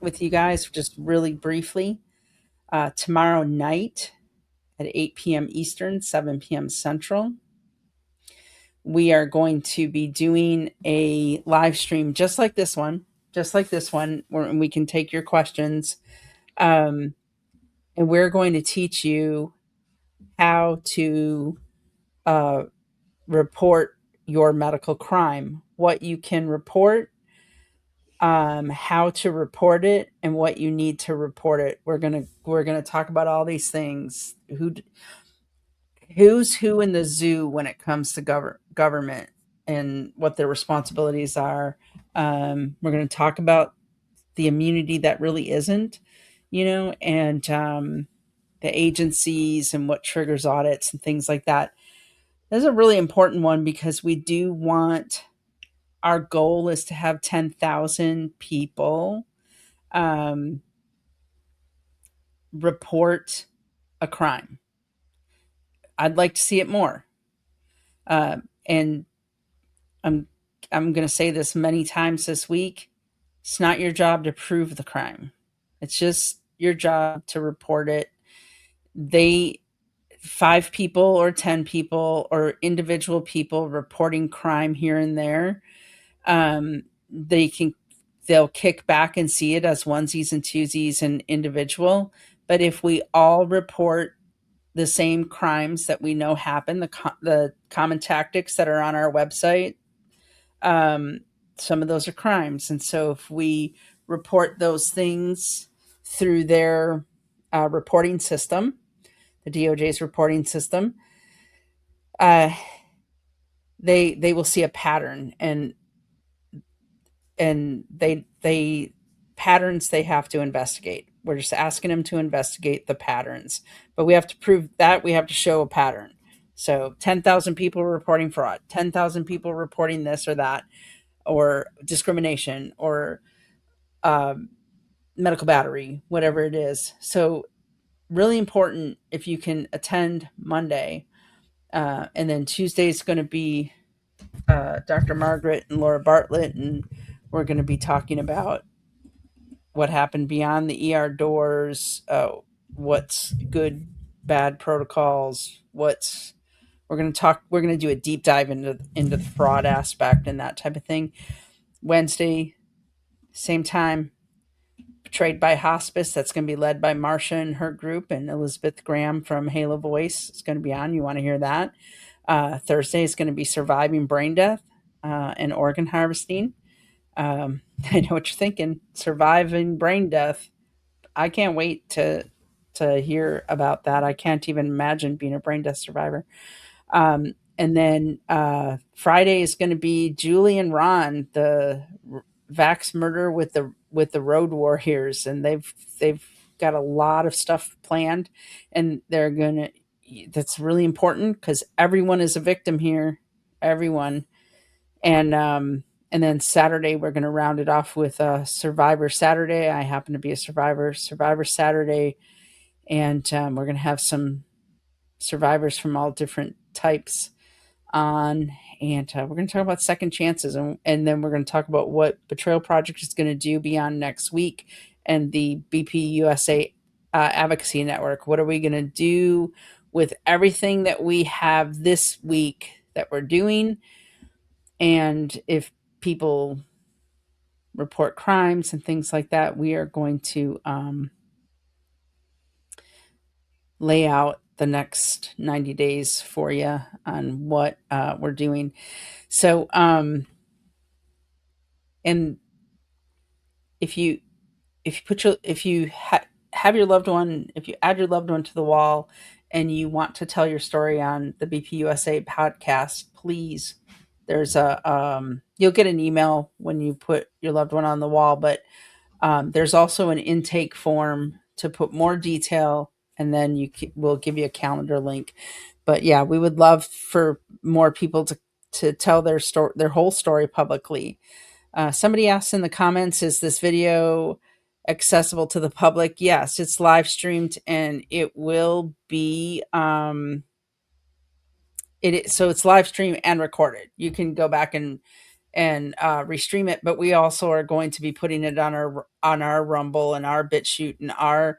with you guys just really briefly. Tomorrow night at 8 p.m. Eastern, 7 p.m. Central, we are going to be doing a live stream just like this one, where we can take your questions. And we're going to teach you how to report your medical crime, what you can report, how to report it, and what you need to report it. We're gonna talk about all these things. Who's who in the zoo when it comes to government and what their responsibilities are. We're going to talk about the immunity that really isn't, and the agencies and what triggers audits and things like that. This is a really important one because we do want our goal is to have 10,000 people report a crime. I'd like to see it more. And I'm going to say this many times this week. It's not your job to prove the crime. It's just your job to report it. 5 people or 10 people or individual people reporting crime here and there, they'll kick back and see it as onesies and twosies and individual. But if we all report the same crimes that we know happen, the common tactics that are on our website, some of those are crimes. And so if we report those things through their reporting system, the DOJ's reporting system, they will see a pattern, and they patterns they have to investigate. We're just asking them to investigate the patterns, but we have to prove that. We have to show a pattern. So 10,000 people reporting fraud, 10,000 people reporting this or that, or discrimination, or medical battery, whatever it is. So really important if you can attend Monday. And then Tuesday is going to be Dr. Margaret and Laura Bartlett, and we're going to be talking about what happened beyond the ER doors, what's good, bad protocols, we're going to do a deep dive into the fraud aspect and that type of thing. Wednesday, same time, Betrayed by Hospice. That's going to be led by Marcia and her group, and Elizabeth Graham from Halo Voice is going to be on. You want to hear that. Thursday is going to be Surviving Brain Death and Organ Harvesting. I know what you're thinking. Surviving brain death. I can't wait to hear about that. I can't even imagine being a brain death survivor. And then Friday is going to be Julie and Ron, the Vax murder with the Road Warriors, and they've got a lot of stuff planned, and they're gonna. That's really important because everyone is a victim here, everyone, and then Saturday we're gonna round it off with Survivor Saturday. I happen to be a survivor. Survivor Saturday, and we're gonna have some survivors from all different types on, and we're going to talk about second chances, and then we're going to talk about what Betrayal Project is going to do beyond next week, and the BP USA Advocacy Network. What are we going to do with everything that we have this week that we're doing? And if people report crimes and things like that, we are going to lay out the next 90 days for you on what we're doing. So, and if you have your loved one, if you add your loved one to the wall and you want to tell your story on the BPUSA podcast, please, there's you'll get an email when you put your loved one on the wall, but there's also an intake form to put more detail, and then we'll give you a calendar link. But yeah, we would love for more people to tell their story, their whole story publicly. Somebody asked in the comments, is this video accessible to the public? Yes, it's live streamed, and it will be so it's live streamed and recorded. You can go back and restream it, but we also are going to be putting it on our Rumble and our BitChute and our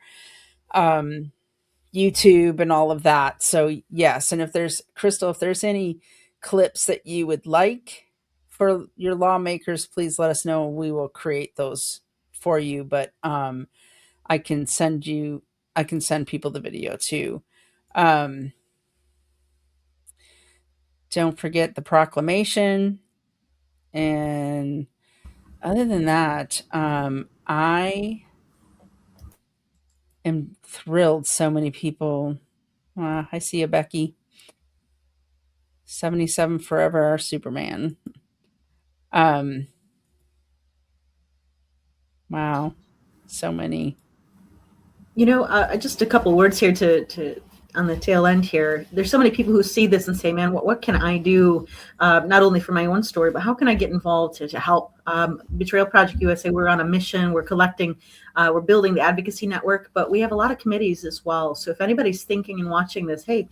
YouTube and all of that. So yes, and if there's Crystal, if there's any clips that you would like for your lawmakers, please let us know. We will create those for you. But I can send people the video too. Don't forget the proclamation. And other than that, I am thrilled so many people. I see you, Becky. 77 forever, our Superman. Wow, so many. Just a couple words here to on the tail end here. There's so many people who see this and say, man, what can I do, not only for my own story, but how can I get involved to help? Betrayal Project USA, we're on a mission. We're collecting, we're building the advocacy network, but we have a lot of committees as well. So if anybody's thinking and watching this, hey,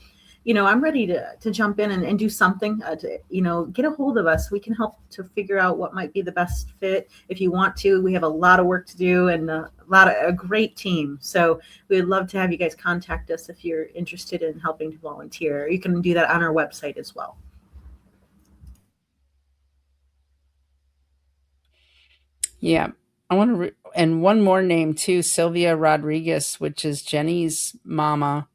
I'm ready to jump in and do something, to, get a hold of us. We can help to figure out what might be the best fit. If you want to, we have a lot of work to do and a great team. So we would love to have you guys contact us if you're interested in helping to volunteer. You can do that on our website as well. Yeah. I want to, and one more name too, Sylvia Rodriguez, which is Jenny's mama.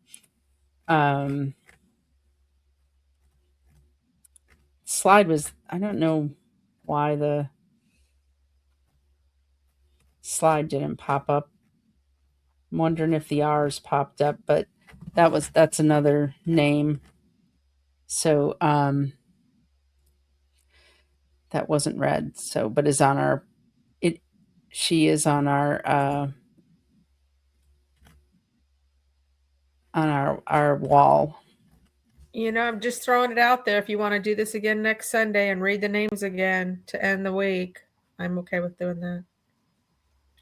Slide was, I don't know why the slide didn't pop up. I'm wondering if the R's popped up, but that's another name. So that wasn't read. So, but is on our she is on our wall. I'm just throwing it out there. If you want to do this again next Sunday and read the names again to end the week, I'm okay with doing that.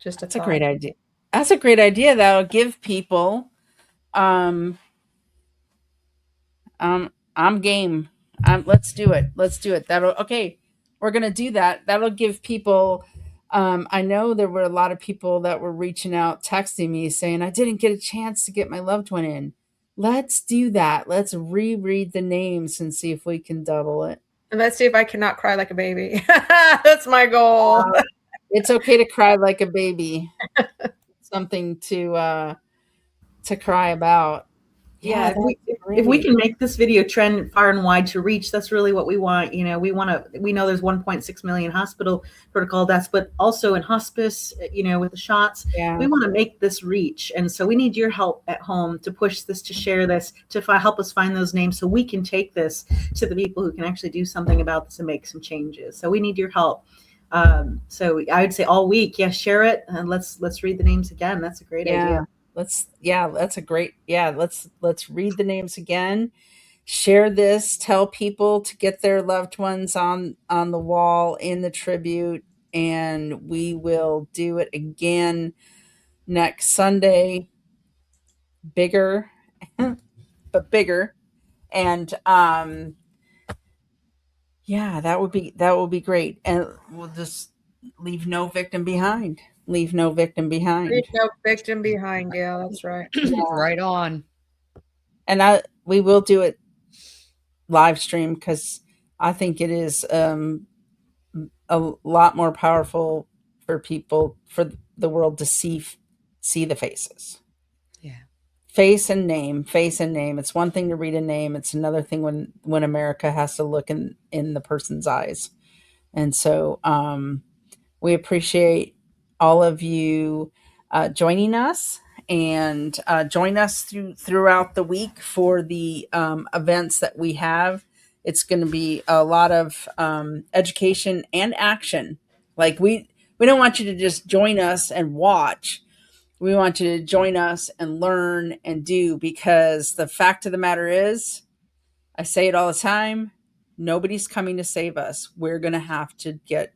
Just That's a great idea. That's a great idea. That'll give people. I'm game. Let's do it. Let's do it. Okay. We're gonna do that. That'll give people. I know there were a lot of people that were reaching out, texting me saying, I didn't get a chance to get my loved one in. Let's do that. Let's reread the names and see if we can double it. And let's see if I cannot cry like a baby. That's my goal. It's okay to cry like a baby. Something to cry about. Yeah, if we can make this video trend far and wide to reach, that's really what we want. We know there's 1.6 million hospital protocol deaths, but also in hospice, with the shots, we want to make this reach. And so we need your help at home to push this, to share this, to help us find those names so we can take this to the people who can actually do something about this and make some changes. So we need your help. So I would say all week, share it and let's read the names again. That's a great idea. That's a great, let's read the names again, share this, tell people to get their loved ones on the wall in the tribute, and we will do it again next Sunday, bigger, but bigger. And, that would be great. And we'll just leave no victim behind. Leave no victim behind. Leave no victim behind, Gail. That's right. Right on. And we will do it live stream because I think it is a lot more powerful for people, for the world to see the faces. Yeah. Face and name. It's one thing to read a name. It's another thing when America has to look in the person's eyes. And so we appreciate all of you joining us, and join us throughout the week for the events that we have. It's going to be a lot of education and action. Like we don't want you to just join us and watch. We want you to join us and learn and do, because the fact of the matter is, I say it all the time, nobody's coming to save us. We're going to have to get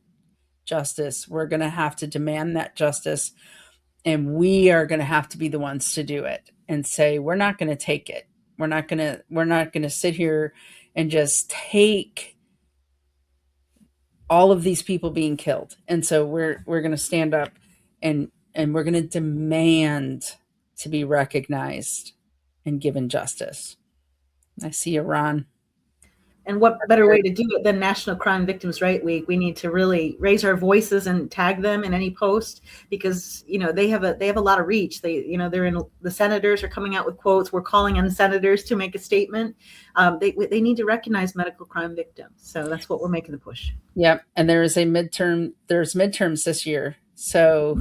justice. We're going to have to demand that justice, and we are going to have to be the ones to do it and say, we're not going to take it. We're not going to sit here and just take all of these people being killed. And so we're going to stand up and we're going to demand to be recognized and given justice. I see you, Ron. And what better way to do it than National Crime Victims' Right Week? We need to really raise our voices and tag them in any post, because they have a lot of reach. They're in, the senators are coming out with quotes. We're calling on senators to make a statement. They need to recognize medical crime victims. So that's what we're making the push. Yep. And there's midterms this year. So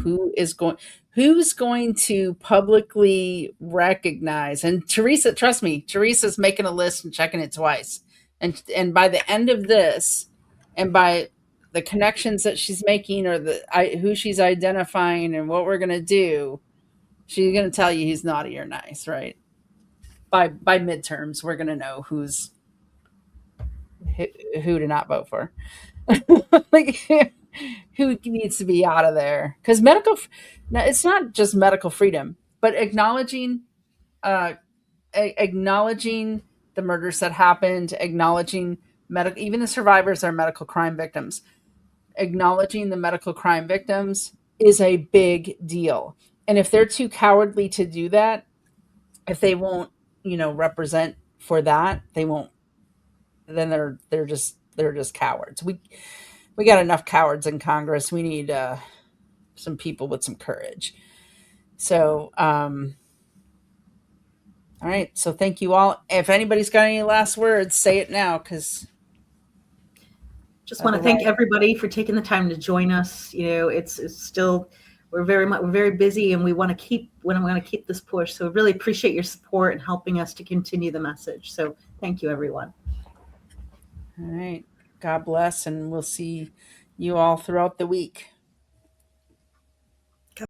who's going to publicly recognize? And Teresa, trust me, Teresa's making a list and checking it twice. And by the end of this, and by the connections that she's making, or who she's identifying and what we're going to do, she's going to tell you he's naughty or nice, right? by midterms, we're going to know who to not vote for. Like, who needs to be out of there? Because now it's not just medical freedom, but acknowledging the murders that happened, acknowledging even the survivors are medical crime victims. Acknowledging the medical crime victims is a big deal. And if they're too cowardly to do that, if they won't, represent for that, they won't. Then they're just cowards. We got enough cowards in Congress. We need some people with some courage. So, all right. So thank you all. If anybody's got any last words, say it now, because just want to thank everybody for taking the time to join us. It's still, we're very busy, and we want to keep this push. So really appreciate your support and helping us to continue the message. So thank you, everyone. All right. God bless, and we'll see you all throughout the week.